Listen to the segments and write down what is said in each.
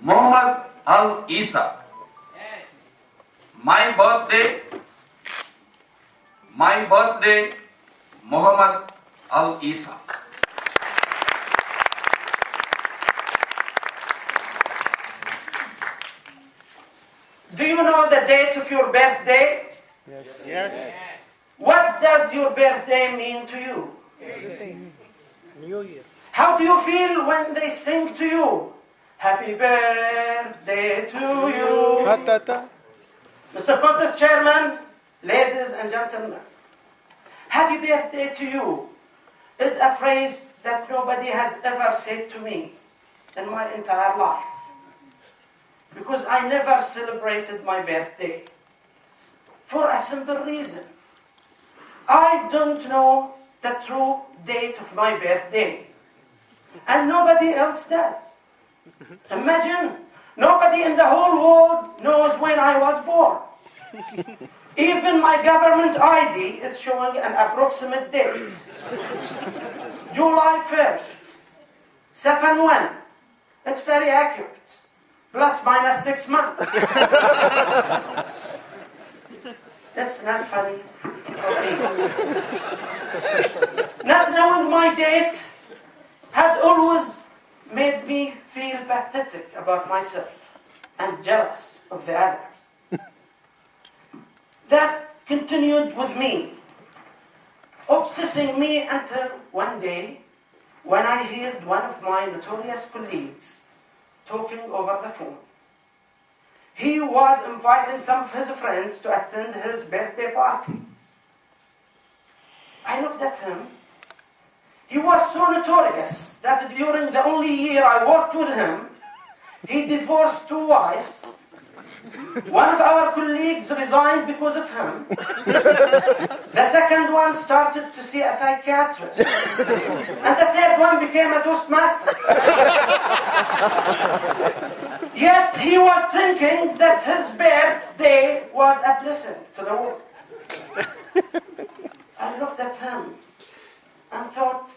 Mohammed Al-Issa. My birthday, Mohammed Al-Issa. Do you know the date of your birthday? Yes. Yes. What does your birthday mean to you? New Year. How do you feel when they sing to you? Happy birthday to you. Mr. Contest Chairman, ladies and gentlemen, happy birthday to you is a phrase that nobody has ever said to me in my entire life. Because I never celebrated my birthday. For a simple reason. I don't know the true date of my birthday. And nobody else does. Imagine, nobody in the whole world knows when I was born. Even my government ID is showing an approximate date. July 1st, 7/1. It's very accurate. Plus minus 6 months. It's not funny for me. Not knowing my date had always made me feel pathetic about myself and jealous of the others. That continued with me, obsessing me until one day when I heard one of my notorious colleagues talking over the phone. He was inviting some of his friends to attend his birthday party. I looked at him. He was so notorious that during the only year I worked with him, he divorced 2 wives. One of our colleagues resigned because of him. The second one started to see a psychiatrist. And the third one became a Toastmaster. Yet he was thinking that his birthday was a blessing to the world. I looked at him and thought,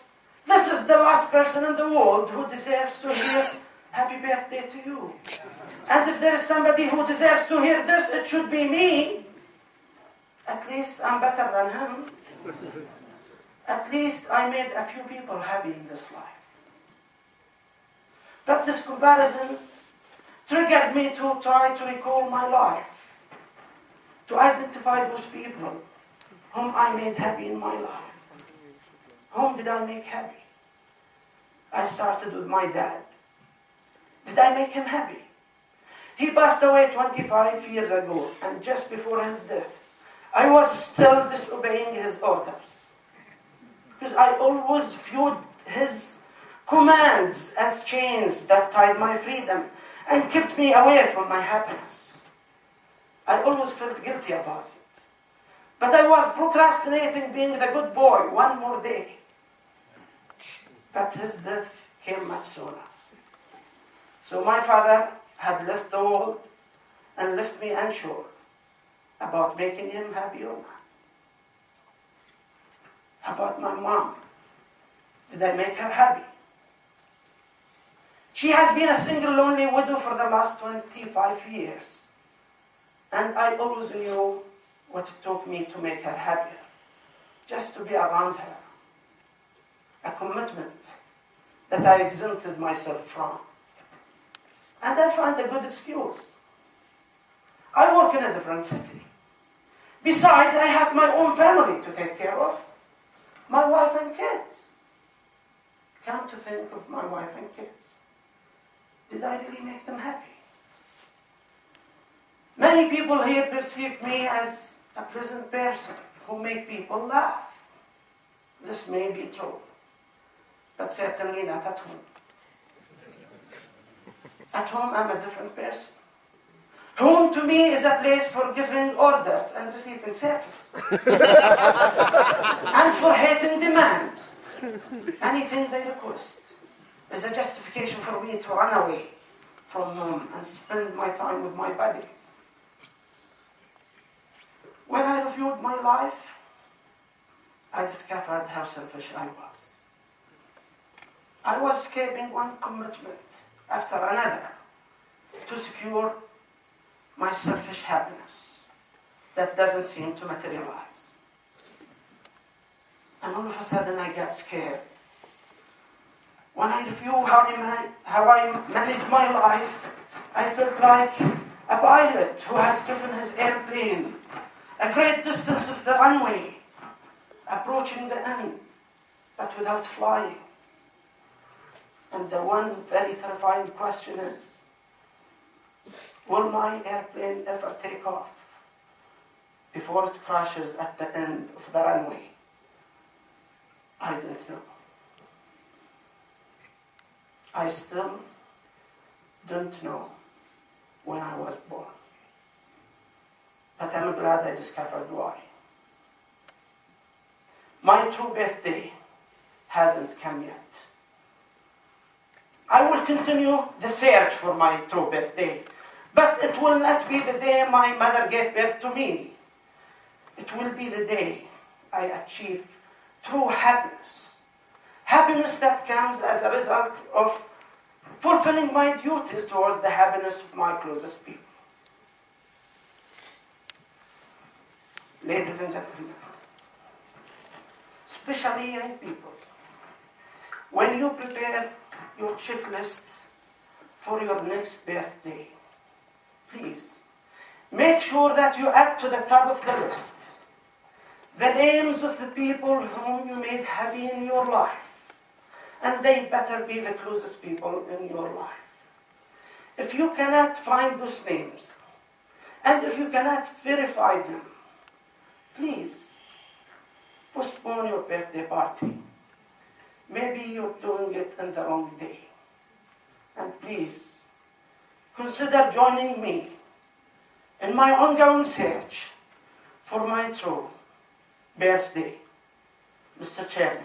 this is the last person in the world who deserves to hear happy birthday to you. And if there is somebody who deserves to hear this, it should be me. At least I'm better than him. At least I made a few people happy in this life. But this comparison triggered me to try to recall my life, to identify those people whom I made happy in my life. Whom did I make happy? I started with my dad. Did I make him happy? He passed away 25 years ago, and just before his death, I was still disobeying his orders. Because I always viewed his commands as chains that tied my freedom and kept me away from my happiness. I always felt guilty about it. But I was procrastinating being the good boy one more day. But his death came much sooner. So my father had left the world and left me unsure about making him happy or not. How about my mom? Did I make her happy? She has been a single lonely widow for the last 25 years. And I always knew what it took me to make her happier. Just to be around her. A commitment that I exempted myself from. And I found a good excuse. I work in a different city. Besides, I have my own family to take care of. My wife and kids. Come to think of my wife and kids. Did I really make them happy? Many people here perceive me as a pleasant person who make people laugh. This may be true, but certainly not at home. At home, I'm a different person. Home to me is a place for giving orders and receiving services. And for hating demands. Anything they request is a justification for me to run away from home and spend my time with my buddies. When I reviewed my life, I discovered how selfish I was. I was escaping one commitment after another to secure my selfish happiness that doesn't seem to materialize. And all of a sudden I get scared. When I review how I manage my life, I felt like a pilot who has driven his airplane a great distance of the runway, approaching the end, but without flying. And the one very terrifying question is, will my airplane ever take off before it crashes at the end of the runway? I didn't know. I still don't know when I was born. But I'm glad I discovered why. My true birthday hasn't come yet. I will continue the search for my true birthday, but it will not be the day my mother gave birth to me. It will be the day I achieve true happiness. Happiness that comes as a result of fulfilling my duties towards the happiness of my closest people. Ladies and gentlemen, especially young people, when you prepare your checklist for your next birthday, please make sure that you add to the top of the list the names of the people whom you made happy in your life, and they better be the closest people in your life. If you cannot find those names, and if you cannot verify them, please postpone your birthday party. Maybe you're doing it on the wrong day. And please consider joining me in my ongoing search for my true birthday. Mr. Chairman.